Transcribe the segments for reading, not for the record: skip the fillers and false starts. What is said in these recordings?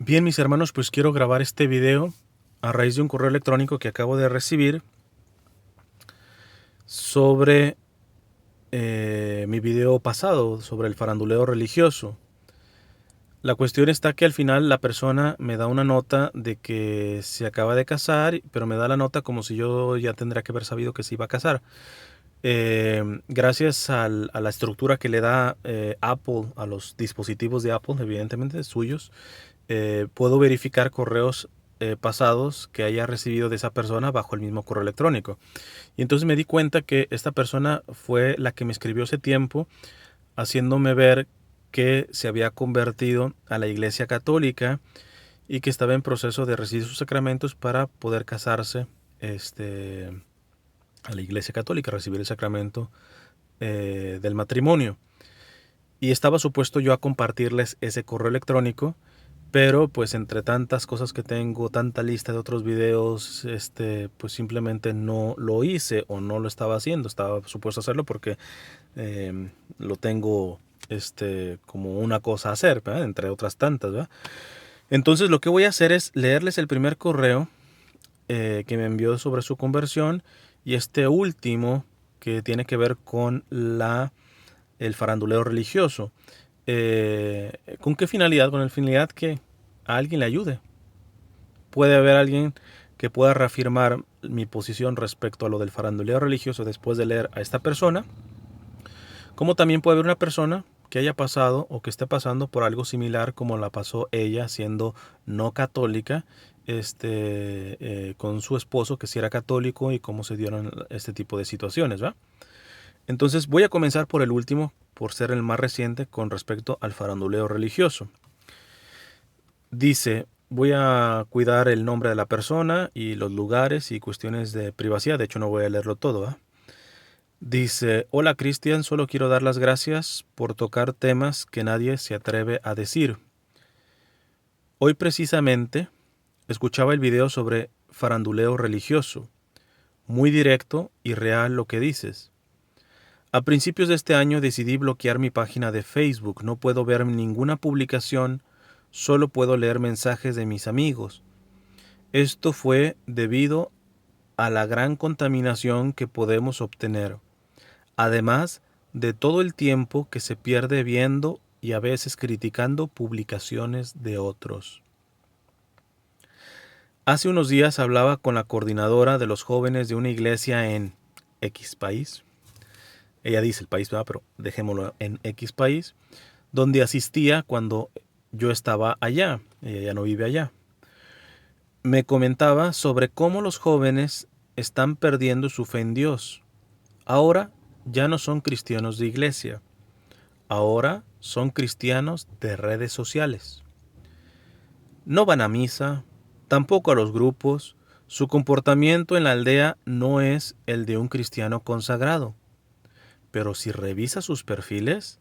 Bien, mis hermanos, pues quiero grabar este video a raíz de un correo electrónico que acabo de recibir sobre mi video pasado, sobre el faranduleo religioso. La cuestión está que al final la persona me da una nota de que se acaba de casar, pero me da la nota como si yo ya tendría que haber sabido que se iba a casar. Gracias a la estructura que le da Apple a los dispositivos de Apple, evidentemente suyos, puedo verificar correos pasados que haya recibido de esa persona bajo el mismo correo electrónico. Y entonces me di cuenta que esta persona fue la que me escribió hace tiempo, haciéndome ver que se había convertido a la Iglesia Católica y que estaba en proceso de recibir sus sacramentos para poder casarse a la Iglesia Católica, recibir el sacramento del matrimonio. Y estaba supuesto yo a compartirles ese correo electrónico, pero pues entre tantas cosas que tengo, tanta lista de otros videos, pues simplemente no lo hice o no lo estaba haciendo. Estaba supuesto a hacerlo porque lo tengo como una cosa a hacer, ¿verdad? Entre otras tantas, ¿verdad? Entonces lo que voy a hacer es leerles el primer correo que me envió sobre su conversión y este último que tiene que ver con el faranduleo religioso. ¿Con qué finalidad? Con la finalidad que a alguien le ayude. Puede haber alguien que pueda reafirmar mi posición respecto a lo del faranduleo religioso después de leer a esta persona, como también puede haber una persona que haya pasado o que esté pasando por algo similar como la pasó ella siendo no católica, con su esposo que sí era católico y cómo se dieron este tipo de situaciones, ¿va? Entonces voy a comenzar por el último, por ser el más reciente con respecto al faranduleo religioso. Dice, voy a cuidar el nombre de la persona y los lugares y cuestiones de privacidad, de hecho no voy a leerlo todo, ¿eh? Dice, hola Cristian, solo quiero dar las gracias por tocar temas que nadie se atreve a decir. Hoy precisamente escuchaba el video sobre faranduleo religioso, muy directo y real lo que dices. A principios de este año decidí bloquear mi página de Facebook. No puedo ver ninguna publicación, solo puedo leer mensajes de mis amigos. Esto fue debido a la gran contaminación que podemos obtener, además de todo el tiempo que se pierde viendo y a veces criticando publicaciones de otros. Hace unos días hablaba con la coordinadora de los jóvenes de una iglesia en X país. Ella dice el país, ¿verdad? Pero dejémoslo en X país, donde asistía cuando yo estaba allá. Ella ya no vive allá. Me comentaba sobre cómo los jóvenes están perdiendo su fe en Dios. Ahora ya no son cristianos de iglesia. Ahora son cristianos de redes sociales. No van a misa, tampoco a los grupos. Su comportamiento en la aldea no es el de un cristiano consagrado. Pero si revisa sus perfiles,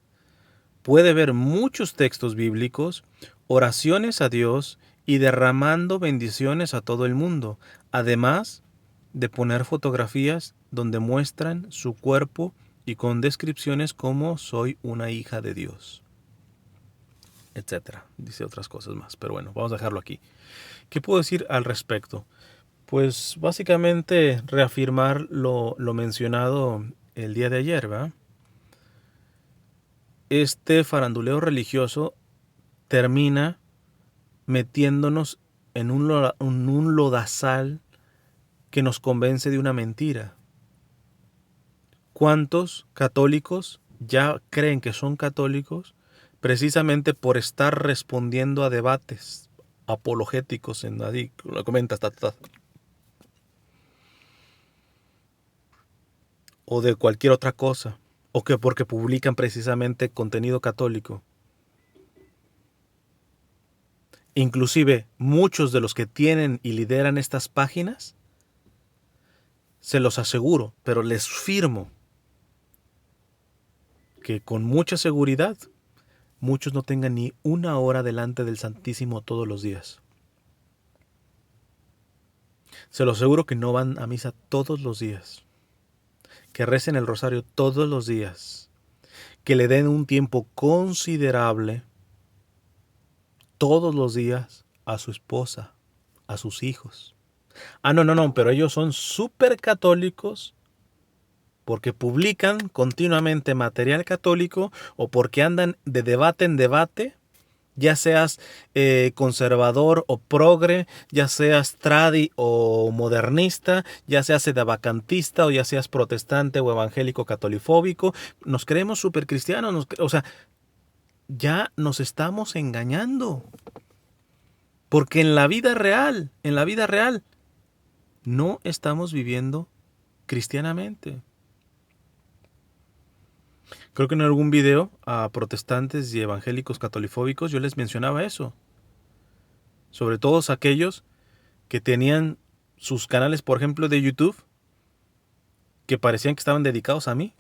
puede ver muchos textos bíblicos, oraciones a Dios y derramando bendiciones a todo el mundo, además de poner fotografías donde muestran su cuerpo y con descripciones como soy una hija de Dios, etcétera. Dice otras cosas más, pero bueno, vamos a dejarlo aquí. ¿Qué puedo decir al respecto? Pues básicamente reafirmar lo mencionado el día de ayer, ¿va? Este faranduleo religioso termina metiéndonos en un lodazal que nos convence de una mentira. ¿Cuántos católicos ya creen que son católicos precisamente por estar respondiendo a debates apologéticos en así, lo comentas, o de cualquier otra cosa, o que porque publican precisamente contenido católico? Inclusive muchos de los que tienen y lideran estas páginas, se los aseguro, pero les firmo que con mucha seguridad muchos no tengan ni una hora delante del Santísimo todos los días. Se los aseguro que no van a misa todos los días, que recen el rosario todos los días, que le den un tiempo considerable todos los días a su esposa, a sus hijos. Ah, no, pero ellos son súper católicos porque publican continuamente material católico o porque andan de debate en debate, ya seas conservador o progre, ya seas tradi o modernista, ya seas sedavacantista o ya seas protestante o evangélico catolifóbico, nos creemos súper cristianos, o sea, ya nos estamos engañando. Porque en la vida real, no estamos viviendo cristianamente. Creo que en algún video a protestantes y evangélicos catolifóbicos yo les mencionaba eso. Sobre todos aquellos que tenían sus canales, por ejemplo, de YouTube, que parecían que estaban dedicados a mí.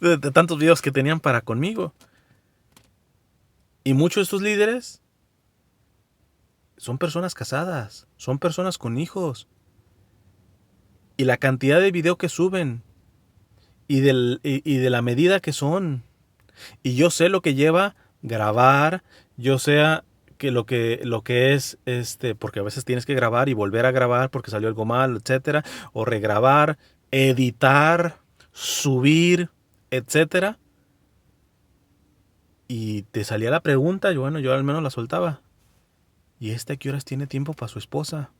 de tantos videos que tenían para conmigo. Y muchos de estos líderes son personas casadas, son personas con hijos. Y la cantidad de video que suben y de la medida que son. Y yo sé lo que lleva grabar, yo sé que lo que es porque a veces tienes que grabar y volver a grabar porque salió algo mal, etcétera, o regrabar, editar, subir, etcétera. Y te salía la pregunta, yo al menos la soltaba. ¿Y a qué horas tiene tiempo para su esposa?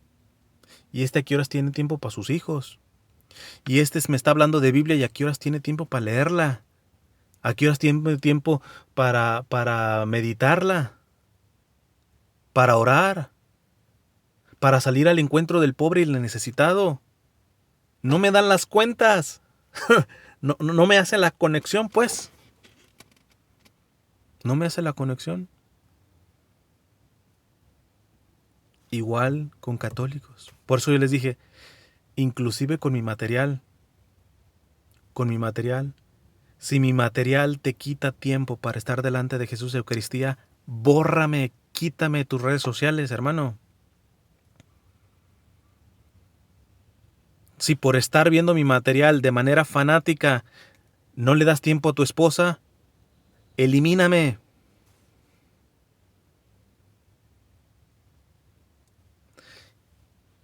¿Y a qué horas tiene tiempo para sus hijos? Y me está hablando de Biblia y a qué horas tiene tiempo para leerla. ¿A qué horas tiene tiempo para meditarla? Para orar. Para salir al encuentro del pobre y el necesitado. No me dan las cuentas. No me hace la conexión, pues. No me hace la conexión. Igual con católicos. Por eso yo les dije, inclusive con mi material, si mi material te quita tiempo para estar delante de Jesús de Eucaristía, bórrame, quítame tus redes sociales, hermano. Si por estar viendo mi material de manera fanática no le das tiempo a tu esposa, elimíname.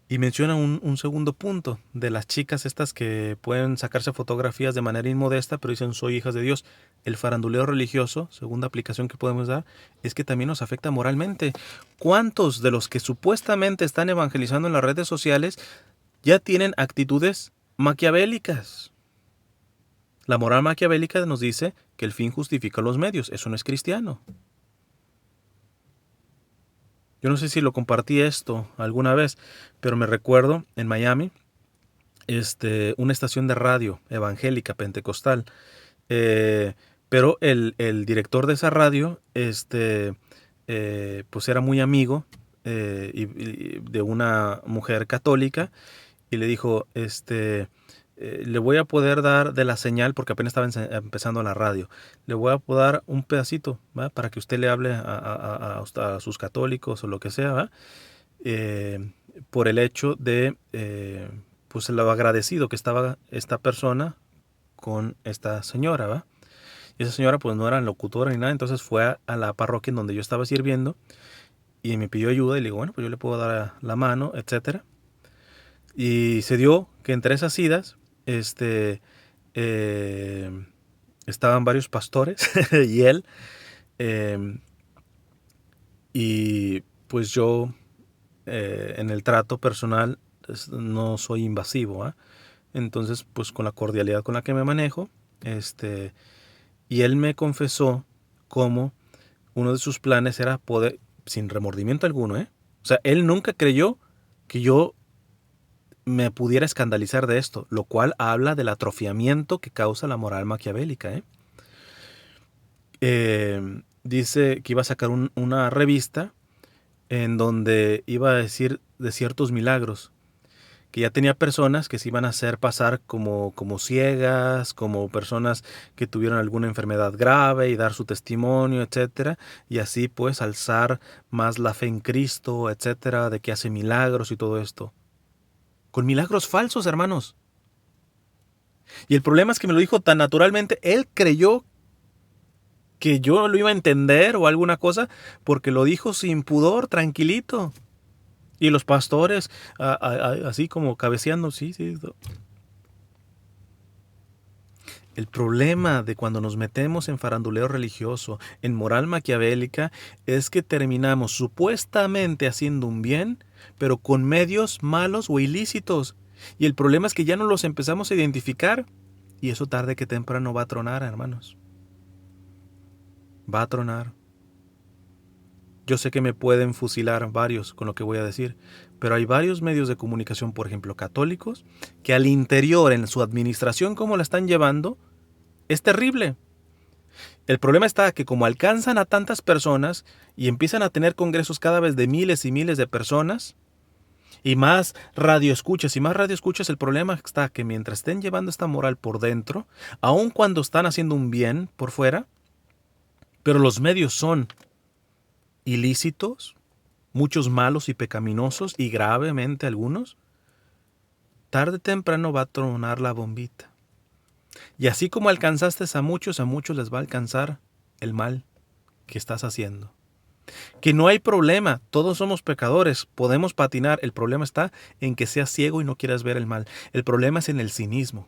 Y menciona un segundo punto de las chicas estas que pueden sacarse fotografías de manera inmodesta, pero dicen soy hijas de Dios. El faranduleo religioso, segunda aplicación que podemos dar, es que también nos afecta moralmente. ¿Cuántos de los que supuestamente están evangelizando en las redes sociales ya tienen actitudes maquiavélicas? La moral maquiavélica nos dice que el fin justifica los medios. Eso no es cristiano. Yo no sé si lo compartí esto alguna vez, pero me recuerdo en Miami, una estación de radio evangélica pentecostal, pero el director de esa radio, pues era muy amigo de una mujer católica y le dijo, le voy a poder dar de la señal porque apenas estaba empezando la radio. Le voy a poder dar un pedacito, ¿va? Para que usted le hable a sus católicos o lo que sea, ¿va? Por el hecho de pues lo agradecido que estaba esta persona con esta señora, ¿va? Y esa señora pues no era locutora ni nada, entonces fue a la parroquia en donde yo estaba sirviendo y me pidió ayuda y le digo, bueno, pues yo le puedo dar la mano, etcétera. Y se dio que entre esas idas estaban varios pastores y él, y pues yo en el trato personal no soy invasivo, ¿eh? Entonces pues con la cordialidad con la que me manejo, y él me confesó cómo uno de sus planes era poder, sin remordimiento alguno, o sea, él nunca creyó que yo me pudiera escandalizar de esto, lo cual habla del atrofiamiento que causa la moral maquiavélica. Dice que iba a sacar una revista en donde iba a decir de ciertos milagros, que ya tenía personas que se iban a hacer pasar como ciegas, como personas que tuvieron alguna enfermedad grave y dar su testimonio, etcétera, y así pues alzar más la fe en Cristo, etcétera, de que hace milagros y todo esto. Con milagros falsos, hermanos. Y el problema es que me lo dijo tan naturalmente, él creyó que yo lo iba a entender o alguna cosa, porque lo dijo sin pudor, tranquilito. Y los pastores, así como cabeceando, sí, sí. El problema de cuando nos metemos en faranduleo religioso, en moral maquiavélica, es que terminamos supuestamente haciendo un bien, pero con medios malos o ilícitos. Y el problema es que ya no los empezamos a identificar. Y eso tarde que temprano va a tronar, hermanos. Va a tronar. Yo sé que me pueden fusilar varios con lo que voy a decir, pero hay varios medios de comunicación, por ejemplo, católicos, que al interior, en su administración, cómo la están llevando, es terrible. El problema está que como alcanzan a tantas personas y empiezan a tener congresos cada vez de miles y miles de personas, y más radioescuchas, el problema está que mientras estén llevando esta moral por dentro, aun cuando están haciendo un bien por fuera, pero los medios son ilícitos, muchos malos y pecaminosos, y gravemente algunos, tarde o temprano va a tronar la bombita. Y así como alcanzaste a muchos les va a alcanzar el mal que estás haciendo. Que no hay problema, todos somos pecadores, podemos patinar. El problema está en que seas ciego y no quieras ver el mal. El problema es en el cinismo.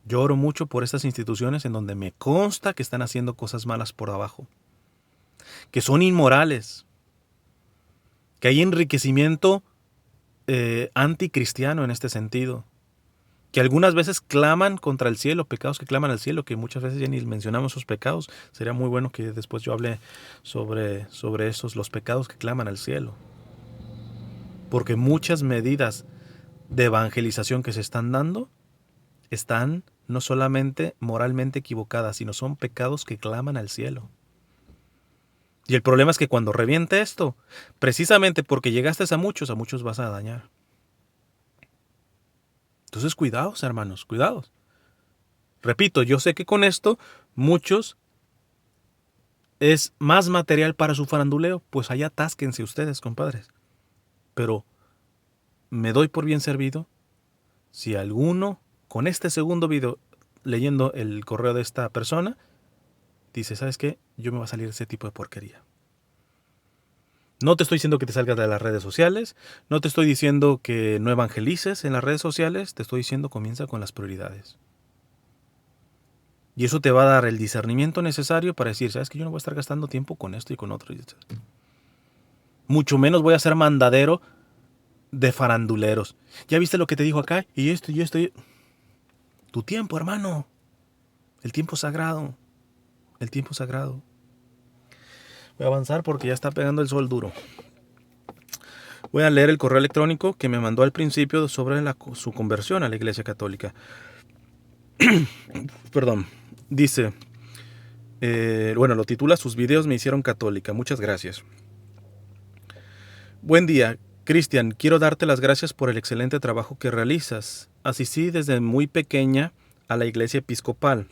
Yo oro mucho por estas instituciones en donde me consta que están haciendo cosas malas por abajo, que son inmorales, que hay enriquecimiento anticristiano en este sentido, que algunas veces claman contra el cielo, pecados que claman al cielo, que muchas veces ya ni mencionamos esos pecados. Sería muy bueno que después yo hable sobre esos, los pecados que claman al cielo. Porque muchas medidas de evangelización que se están dando están no solamente moralmente equivocadas, sino son pecados que claman al cielo. Y el problema es que cuando reviente esto, precisamente porque llegaste a muchos vas a dañar. Entonces cuidados, hermanos, cuidados. Repito, yo sé que con esto muchos es más material para su faranduleo, pues allá atásquense ustedes, compadres. Pero me doy por bien servido si alguno, con este segundo video, leyendo el correo de esta persona, dice, ¿sabes qué? Yo me va a salir ese tipo de porquería. No te estoy diciendo que te salgas de las redes sociales, no te estoy diciendo que no evangelices en las redes sociales, te estoy diciendo comienza con las prioridades. Y eso te va a dar el discernimiento necesario para decir, ¿sabes qué? Yo no voy a estar gastando tiempo con esto y con otro. Mucho menos voy a ser mandadero de faranduleros. ¿Ya viste lo que te dijo acá? Y esto. Tu tiempo, hermano. El tiempo sagrado. El tiempo sagrado. Voy a avanzar porque ya está pegando el sol duro. Voy a leer el correo electrónico que me mandó al principio sobre su conversión a la Iglesia Católica. Perdón. Dice, lo titula Sus videos me hicieron católica. Muchas gracias. Buen día, Cristian. Quiero darte las gracias por el excelente trabajo que realizas. Asistí desde muy pequeña a la iglesia episcopal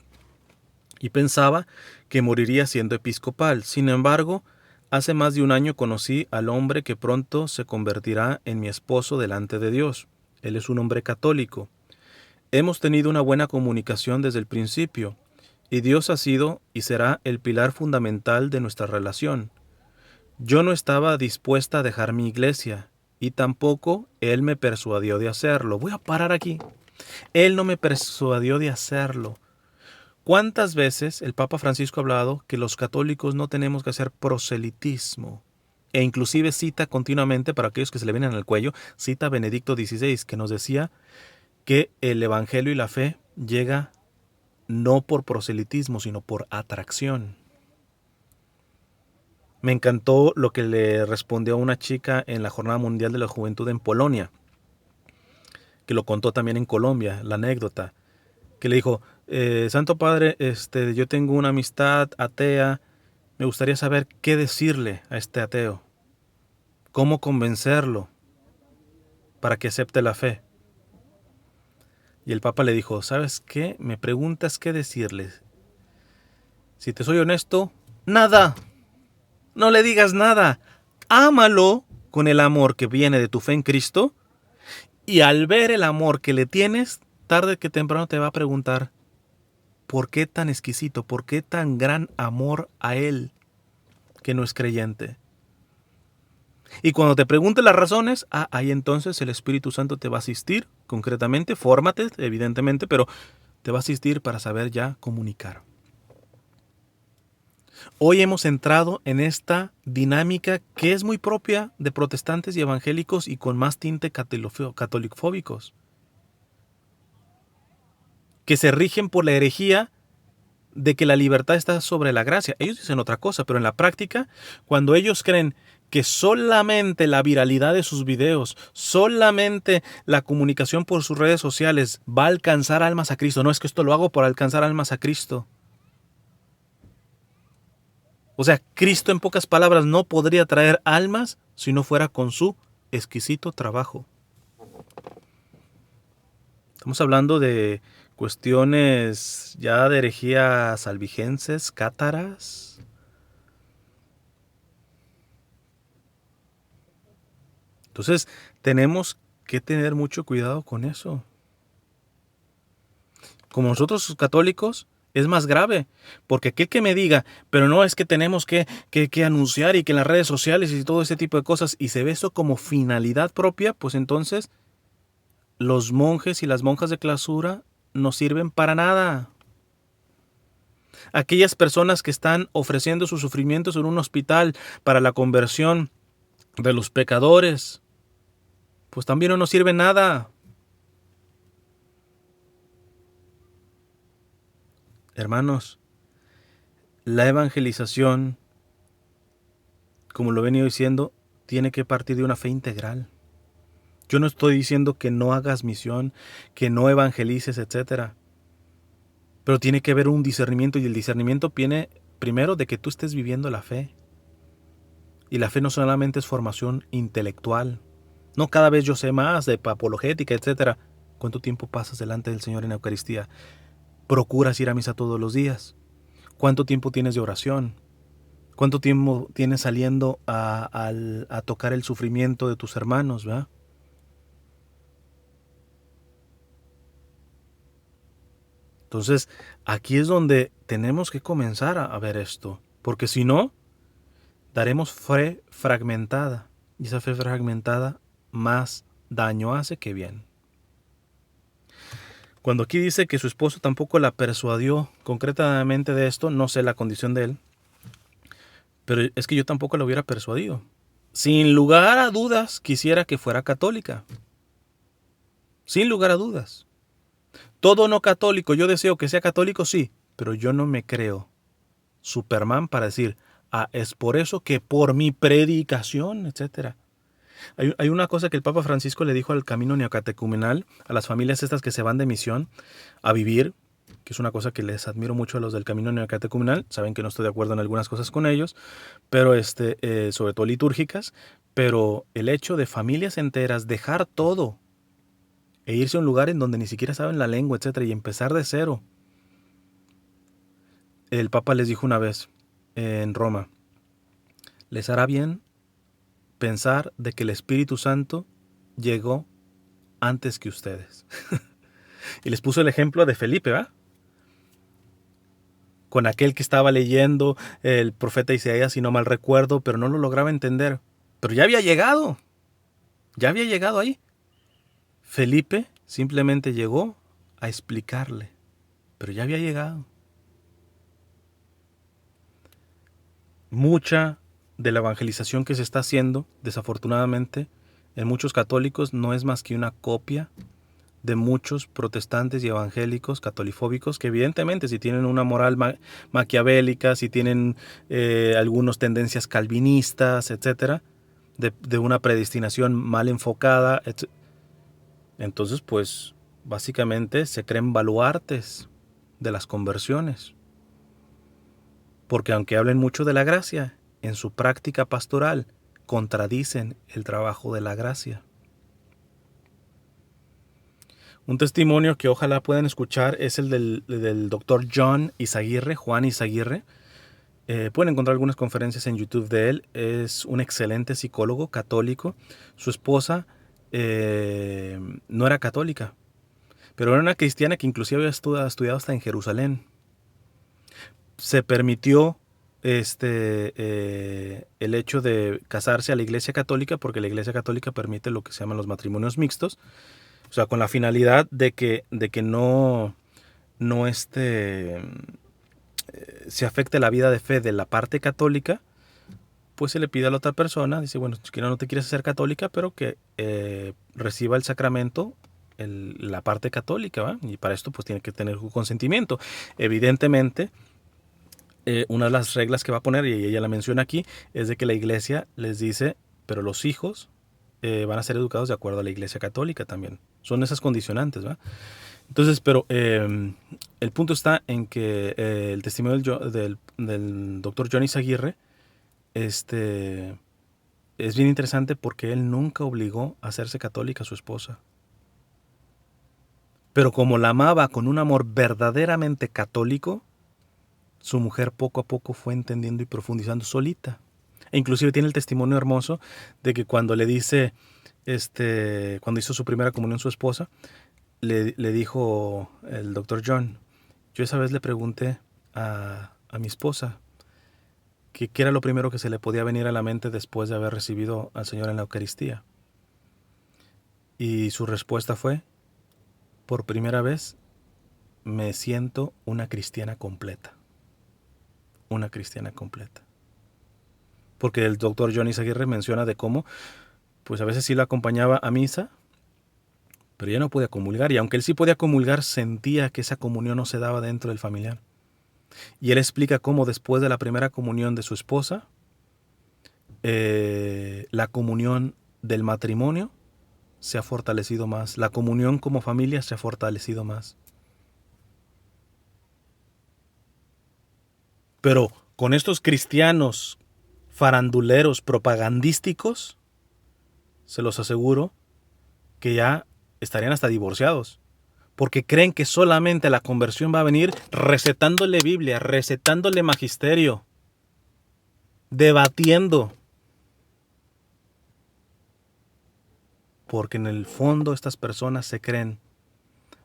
y pensaba que moriría siendo episcopal. Sin embargo, hace más de un año conocí al hombre que pronto se convertirá en mi esposo delante de Dios. Él es un hombre católico. Hemos tenido una buena comunicación desde el principio, y Dios ha sido y será el pilar fundamental de nuestra relación. Yo no estaba dispuesta a dejar mi iglesia, y tampoco Él me persuadió de hacerlo. Voy a parar aquí. Él no me persuadió de hacerlo. ¿Cuántas veces el Papa Francisco ha hablado que los católicos no tenemos que hacer proselitismo? E inclusive cita continuamente, para aquellos que se le vienen al cuello, cita a Benedicto XVI, que nos decía que el evangelio y la fe llega no por proselitismo, sino por atracción. Me encantó lo que le respondió a una chica en la Jornada Mundial de la Juventud en Polonia, que lo contó también en Colombia, la anécdota, que le dijo, Santo Padre, yo tengo una amistad atea, me gustaría saber qué decirle a este ateo, cómo convencerlo para que acepte la fe. Y el Papa le dijo, ¿sabes qué? Me preguntas qué decirles. Si te soy honesto, nada. No le digas nada. Ámalo con el amor que viene de tu fe en Cristo. Y al ver el amor que le tienes, tarde que temprano te va a preguntar, ¿por qué tan exquisito? ¿Por qué tan gran amor a Él que no es creyente? Y cuando te pregunte las razones, ahí entonces el Espíritu Santo te va a asistir, concretamente, fórmate, evidentemente, pero te va a asistir para saber ya comunicar. Hoy hemos entrado en esta dinámica que es muy propia de protestantes y evangélicos y con más tinte católico-fóbicos, que se rigen por la herejía de que la libertad está sobre la gracia. Ellos dicen otra cosa, pero en la práctica, cuando ellos creen que solamente la viralidad de sus videos, solamente la comunicación por sus redes sociales va a alcanzar almas a Cristo. No, es que esto lo hago por alcanzar almas a Cristo. O sea, Cristo, en pocas palabras, no podría traer almas si no fuera con su exquisito trabajo. Estamos hablando de cuestiones ya de herejías albigenses, cátaras. Entonces, tenemos que tener mucho cuidado con eso. Como nosotros los católicos, es más grave, porque aquel que me diga, pero no es que tenemos que anunciar y que en las redes sociales y todo ese tipo de cosas, y se ve eso como finalidad propia, pues entonces los monjes y las monjas de clausura no sirven para nada. Aquellas personas que están ofreciendo sus sufrimientos en un hospital para la conversión de los pecadores, pues también no nos sirve nada. Hermanos, la evangelización, como lo he venido diciendo, tiene que partir de una fe integral. Yo no estoy diciendo que no hagas misión, que no evangelices, etc. Pero tiene que haber un discernimiento, y el discernimiento viene primero de que tú estés viviendo la fe. Y la fe no solamente es formación intelectual. No cada vez yo sé más de apologética, etc. ¿Cuánto tiempo pasas delante del Señor en Eucaristía? ¿Procuras ir a misa todos los días? ¿Cuánto tiempo tienes de oración? ¿Cuánto tiempo tienes saliendo a tocar el sufrimiento de tus hermanos, ¿verdad? Entonces, aquí es donde tenemos que comenzar a ver esto, porque si no, daremos fe fragmentada, y esa fe fragmentada más daño hace que bien. Cuando aquí dice que su esposo tampoco la persuadió concretamente de esto, no sé la condición de él, pero es que yo tampoco la hubiera persuadido. Sin lugar a dudas, quisiera que fuera católica. Sin lugar a dudas. Todo no católico, yo deseo que sea católico, sí, pero yo no me creo Superman para decir, es por eso que por mi predicación, etc. Hay una cosa que el Papa Francisco le dijo al camino neocatecumenal, a las familias estas que se van de misión a vivir, que es una cosa que les admiro mucho a los del camino neocatecumenal. Saben que no estoy de acuerdo en algunas cosas con ellos, pero sobre todo litúrgicas, pero el hecho de familias enteras dejar todo e irse a un lugar en donde ni siquiera saben la lengua, etc., y empezar de cero. El Papa les dijo una vez en Roma, les hará bien pensar de que el Espíritu Santo llegó antes que ustedes. Y les puso el ejemplo de Felipe, ¿verdad? Con aquel que estaba leyendo el profeta Isaías, si no mal recuerdo, pero no lo lograba entender. Pero ya había llegado ahí. Felipe simplemente llegó a explicarle, pero ya había llegado. Mucha de la evangelización que se está haciendo, desafortunadamente, en muchos católicos no es más que una copia de muchos protestantes y evangélicos catolifóbicos que evidentemente si tienen una moral maquiavélica, si tienen algunas tendencias calvinistas, etcétera, de una predestinación mal enfocada, entonces pues básicamente se creen baluartes de las conversiones. Porque aunque hablen mucho de la gracia, en su práctica pastoral contradicen el trabajo de la gracia. Un testimonio que ojalá puedan escuchar es el del doctor Juan Izaguirre. Pueden encontrar algunas conferencias en YouTube de él. Es un excelente psicólogo católico. Su esposa no era católica, pero era una cristiana que inclusive había estudiado hasta en Jerusalén. se permitió el hecho de casarse a la Iglesia Católica, porque la Iglesia Católica permite lo que se llaman los matrimonios mixtos, o sea, con la finalidad de que no se afecte la vida de fe de la parte católica. Pues se le pide a la otra persona, dice, bueno, si no te quieres hacer católica, pero que reciba el sacramento la parte católica, ¿va? Y para esto pues tiene que tener su consentimiento. Evidentemente, una de las reglas que va a poner, y ella la menciona aquí, es de que la iglesia les dice, pero los hijos van a ser educados de acuerdo a la iglesia católica también. Son esas condicionantes, ¿va? Entonces, pero el punto está en que el testimonio del doctor Johnny Aguirre es bien interesante porque él nunca obligó a hacerse católica a su esposa. Pero como la amaba con un amor verdaderamente católico, su mujer poco a poco fue entendiendo y profundizando solita. E inclusive tiene el testimonio hermoso de que cuando le dice, cuando hizo su primera comunión su esposa, le dijo el doctor John, yo esa vez le pregunté a mi esposa qué era lo primero que se le podía venir a la mente después de haber recibido al Señor en la Eucaristía. Y su respuesta fue, por primera vez me siento una cristiana completa. Una cristiana completa. Porque el doctor Johnny Aguirre menciona de cómo, pues a veces sí la acompañaba a misa, pero ella no podía comulgar. Y aunque él sí podía comulgar, sentía que esa comunión no se daba dentro del familiar. Y él explica cómo después de la primera comunión de su esposa, la comunión del matrimonio se ha fortalecido más. La comunión como familia se ha fortalecido más. Pero con estos cristianos faranduleros propagandísticos, se los aseguro que ya estarían hasta divorciados. Porque creen que solamente la conversión va a venir recetándole Biblia, recetándole magisterio, debatiendo. Porque en el fondo estas personas se creen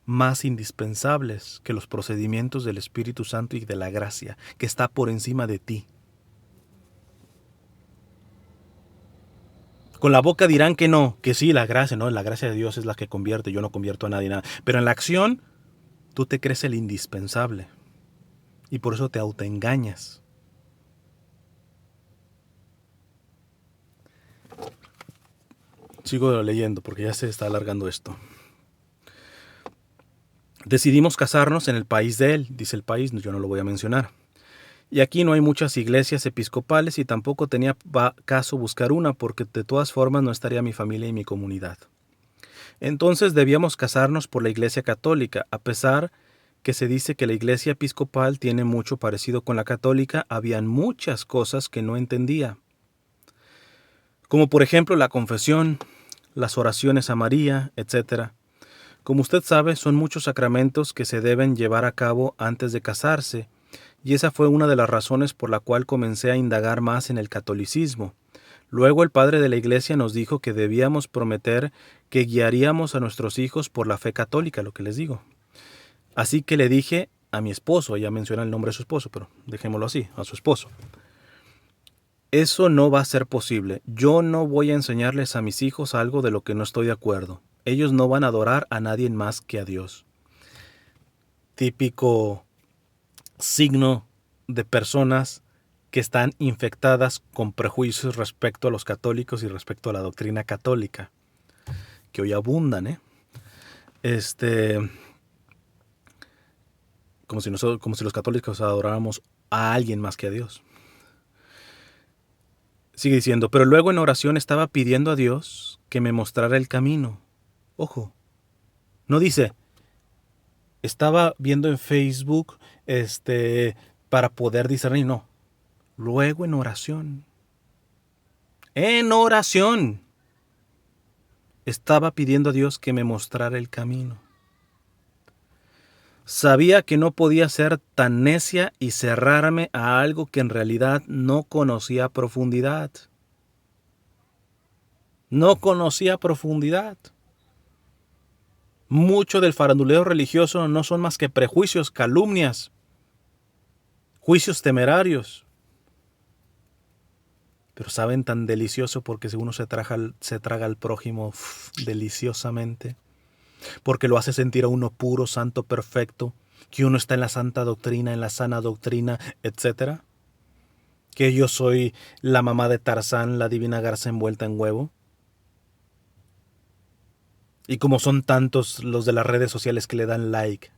más indispensables que los procedimientos del Espíritu Santo y de la gracia, que está por encima de ti. Con la boca dirán que no, que sí, la gracia, no, la gracia de Dios es la que convierte, yo no convierto a nadie, nada. Pero en la acción, tú te crees el indispensable. Y por eso te autoengañas. Sigo leyendo porque ya se está alargando esto. Decidimos casarnos en el país de él, dice el país, yo no lo voy a mencionar. Y aquí no hay muchas iglesias episcopales y tampoco tenía caso buscar una porque de todas formas no estaría mi familia y mi comunidad. Entonces debíamos casarnos por la iglesia católica, a pesar que se dice que la iglesia episcopal tiene mucho parecido con la católica, habían muchas cosas que no entendía. Como por ejemplo la confesión, las oraciones a María, etc. Como usted sabe, son muchos sacramentos que se deben llevar a cabo antes de casarse, y esa fue una de las razones por la cual comencé a indagar más en el catolicismo. Luego el padre de la iglesia nos dijo que debíamos prometer que guiaríamos a nuestros hijos por la fe católica, lo que les digo. Así que le dije a mi esposo, ella menciona el nombre de su esposo, pero dejémoslo así, a su esposo. Eso no va a ser posible. Yo no voy a enseñarles a mis hijos algo de lo que no estoy de acuerdo. Ellos no van a adorar a nadie más que a Dios. Típico signo de personas que están infectadas con prejuicios respecto a los católicos y respecto a la doctrina católica, que hoy abundan, como si los católicos adoráramos a alguien más que a Dios. Sigue diciendo, pero luego en oración estaba pidiendo a Dios que me mostrara el camino. Ojo, no dice, estaba viendo en Facebook, para poder discernir, no. Luego en oración, estaba pidiendo a Dios que me mostrara el camino. Sabía que no podía ser tan necia y cerrarme a algo que en realidad no conocía a profundidad. No conocía a profundidad. Mucho del faranduleo religioso no son más que prejuicios, calumnias, juicios temerarios, pero saben tan delicioso porque si uno se traga al prójimo deliciosamente, porque lo hace sentir a uno puro, santo, perfecto, que uno está en la santa doctrina, en la sana doctrina, etcétera, que yo soy la mamá de Tarzán, la divina garza envuelta en huevo. Y como son tantos los de las redes sociales que le dan like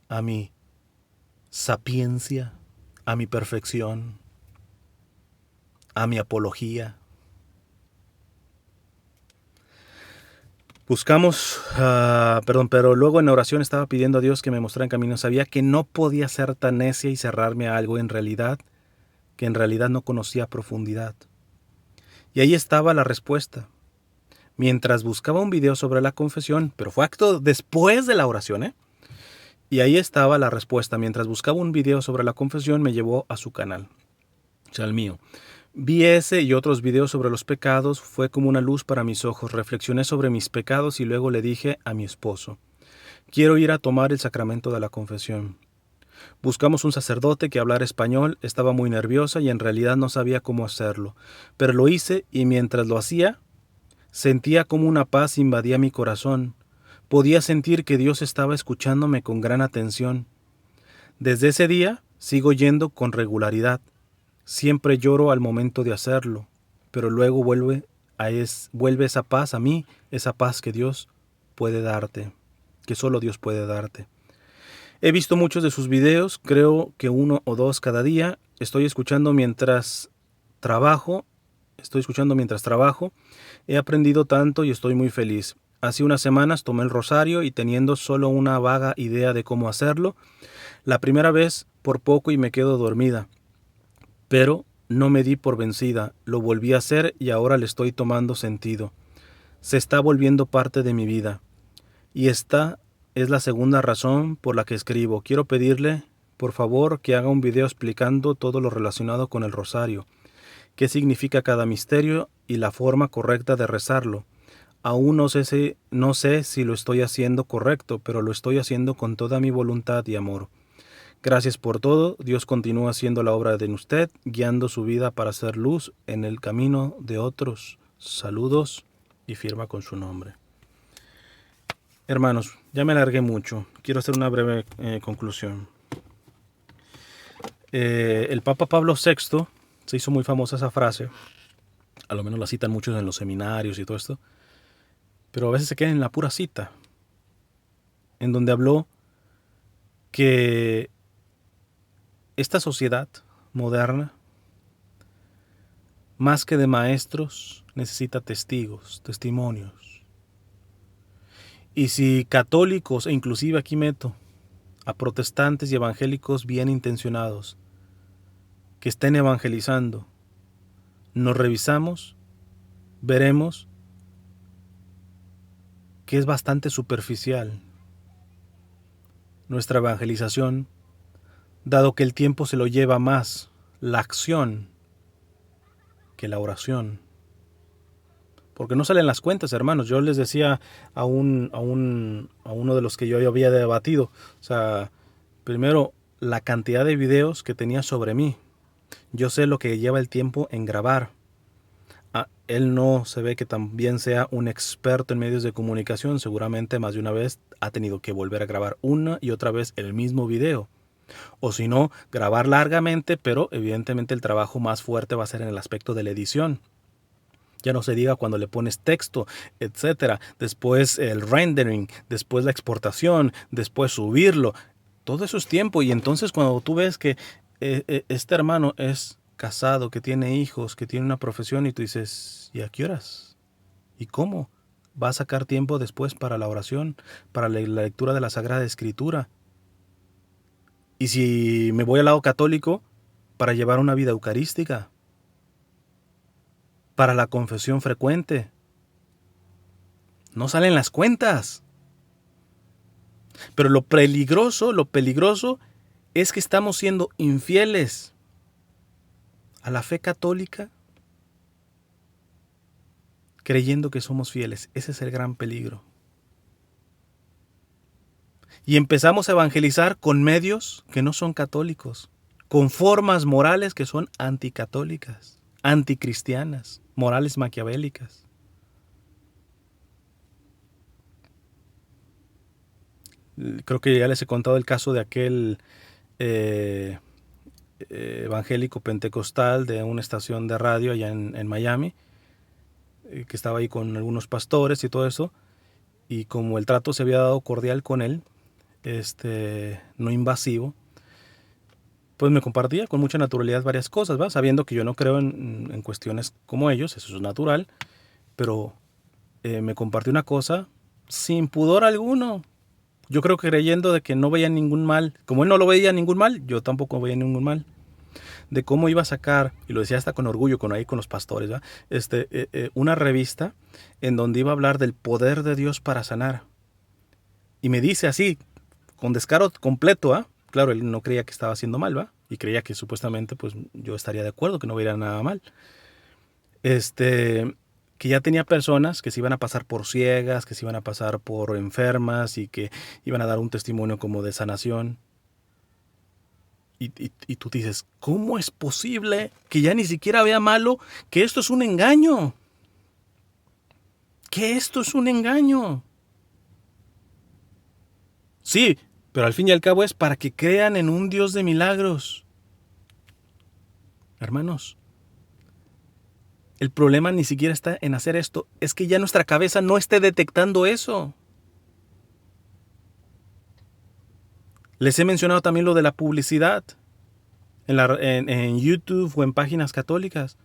a mi sapiencia, a mi perfección, a mi apología. Buscamos, pero luego en oración estaba pidiendo a Dios que me mostrara en camino. Sabía que no podía ser tan necia y cerrarme a algo que en realidad no conocía a profundidad. Y ahí estaba la respuesta. Mientras buscaba un video sobre la confesión, pero fue acto después de la oración, ¿eh? Y ahí estaba la respuesta. Mientras buscaba un video sobre la confesión, me llevó a su canal, o sea, el mío. Vi ese y otros videos sobre los pecados, fue como una luz para mis ojos. Reflexioné sobre mis pecados y luego le dije a mi esposo, quiero ir a tomar el sacramento de la confesión. Buscamos un sacerdote que hablara español, estaba muy nerviosa y en realidad no sabía cómo hacerlo, pero lo hice y mientras lo hacía, sentía como una paz invadía mi corazón. Podía sentir que Dios estaba escuchándome con gran atención. Desde ese día sigo yendo con regularidad. Siempre lloro al momento de hacerlo, pero luego vuelve esa paz a mí, esa paz que Dios puede darte, que solo Dios puede darte. He visto muchos de sus videos, creo que 1 o 2 cada día. Estoy escuchando mientras trabajo. He aprendido tanto y estoy muy feliz. Hace unas semanas tomé el rosario y teniendo solo una vaga idea de cómo hacerlo, la primera vez por poco y me quedo dormida. Pero no me di por vencida, lo volví a hacer y ahora le estoy tomando sentido. Se está volviendo parte de mi vida. Y esta es la segunda razón por la que escribo. Quiero pedirle, por favor, que haga un video explicando todo lo relacionado con el rosario, qué significa cada misterio y la forma correcta de rezarlo. Aún no sé si lo estoy haciendo correcto, pero lo estoy haciendo con toda mi voluntad y amor. Gracias por todo. Dios continúa haciendo la obra en usted, guiando su vida para hacer luz en el camino de otros. Saludos y firma con su nombre. Hermanos, ya me alargué mucho. Quiero hacer una breve conclusión. El Papa Pablo VI, se hizo muy famosa esa frase, a lo menos la citan muchos en los seminarios y todo esto, pero a veces se queda en la pura cita, en donde habló que esta sociedad moderna, más que de maestros, necesita testigos, testimonios. Y si católicos, e inclusive aquí meto a protestantes y evangélicos bien intencionados, que estén evangelizando, nos revisamos, veremos que es bastante superficial nuestra evangelización, dado que el tiempo se lo lleva más la acción que la oración. Porque no salen las cuentas, hermanos. Yo les decía a uno de los que yo había debatido, o sea, primero, la cantidad de videos que tenía sobre mí. Yo sé lo que lleva el tiempo en grabar. Él no se ve que también sea un experto en medios de comunicación. Seguramente más de una vez ha tenido que volver a grabar una y otra vez el mismo video. O si no, grabar largamente, pero evidentemente el trabajo más fuerte va a ser en el aspecto de la edición. Ya no se diga cuando le pones texto, etcétera. Después el rendering, después la exportación, después subirlo. Todo eso es tiempo. Y entonces cuando tú ves que este hermano es casado, que tiene hijos, que tiene una profesión y tú dices, ¿y a qué horas? ¿Y cómo? ¿Va a sacar tiempo después para la oración, para la lectura de la Sagrada Escritura? Y si me voy al lado católico, para llevar una vida eucarística, para la confesión frecuente. No salen las cuentas. Pero lo peligroso es que estamos siendo infieles a la fe católica, creyendo que somos fieles. Ese es el gran peligro. Y empezamos a evangelizar con medios que no son católicos, con formas morales que son anticatólicas, anticristianas, morales maquiavélicas. Creo que ya les he contado el caso de aquel evangélico pentecostal de una estación de radio allá en Miami, que estaba ahí con algunos pastores y todo eso, y como el trato se había dado cordial con él, no invasivo, pues me compartía con mucha naturalidad varias cosas, ¿va? Sabiendo que yo no creo en cuestiones como ellos, eso es natural, pero me compartió una cosa sin pudor alguno. Yo creo que creyendo de que no veía ningún mal. Como él no lo veía ningún mal, yo tampoco veía ningún mal. De cómo iba a sacar, y lo decía hasta con orgullo, con los pastores, ¿va? Una revista en donde iba a hablar del poder de Dios para sanar. Y me dice así, con descaro completo, ¿va? Claro, él no creía que estaba haciendo mal, ¿va? Y creía que supuestamente pues yo estaría de acuerdo, que no veía nada mal. Que ya tenía personas que se iban a pasar por ciegas, que se iban a pasar por enfermas y que iban a dar un testimonio como de sanación. Y tú dices, ¿cómo es posible que ya ni siquiera vea malo que esto es un engaño? Que esto es un engaño. Sí, pero al fin y al cabo es para que crean en un Dios de milagros. Hermanos, el problema ni siquiera está en hacer esto, es que ya nuestra cabeza no esté detectando eso. Les he mencionado también lo de la publicidad en YouTube o en páginas católicas.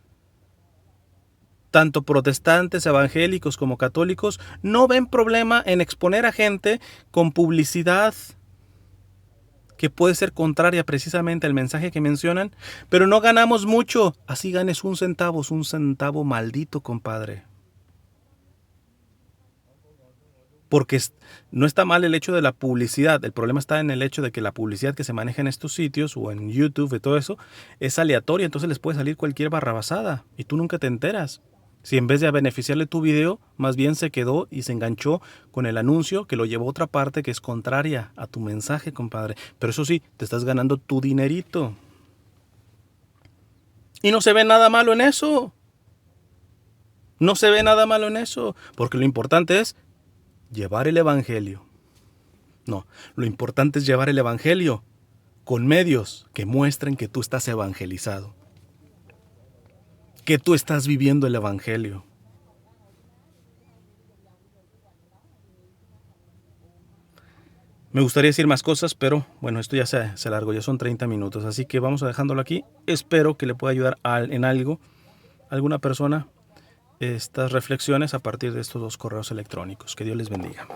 Tanto protestantes, evangélicos como católicos no ven problema en exponer a gente con publicidad que puede ser contraria precisamente al mensaje que mencionan, pero no ganamos mucho. Así ganes un centavo maldito, compadre. Porque no está mal el hecho de la publicidad, el problema está en el hecho de que la publicidad que se maneja en estos sitios o en YouTube y todo eso es aleatoria, entonces les puede salir cualquier barrabasada y tú nunca te enteras. Si en vez de beneficiarle tu video, más bien se quedó y se enganchó con el anuncio que lo llevó a otra parte que es contraria a tu mensaje, compadre. Pero eso sí, te estás ganando tu dinerito. Y no se ve nada malo en eso. No se ve nada malo en eso, porque lo importante es llevar el evangelio. No, lo importante es llevar el evangelio con medios que muestren que tú estás evangelizado, que tú estás viviendo el evangelio. Me gustaría decir más cosas, pero bueno, esto ya se alargó, ya son 30 minutos, así que vamos a dejándolo aquí. Espero que le pueda ayudar en algo a alguna persona estas reflexiones a partir de estos 2 correos electrónicos. Que Dios les bendiga.